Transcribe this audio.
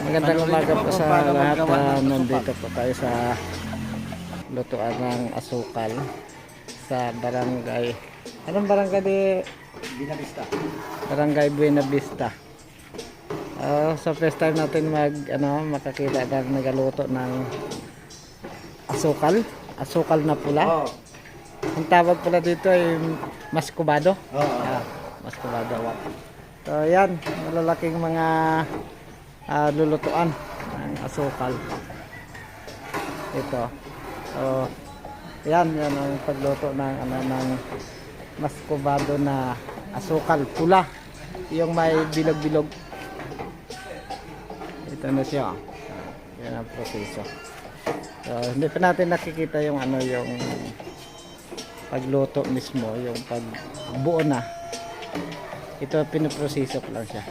Magandang umaga po sa lahat. Nandito po tayo sa lutuan ng asukal sa barangay. Anong barangay di? Buena Vista. Barangay Buena Vista. So first time natin makakita ng nagaluto ng asukal na pula. Oh. Ang tawag pala dito ay maskubado. Oh. Maskubado. So yan, malalaking mga lulutuan ng asukal. Ito. So yan ang pagluto ng maskubado na asukal pula, yung may bilog-bilog. Ito na siya. Yan ang proseso. So hindi pa natin nakikita yung yung pagluto mismo, yung pagbuo na. Ito pinoproseso ko lang siya.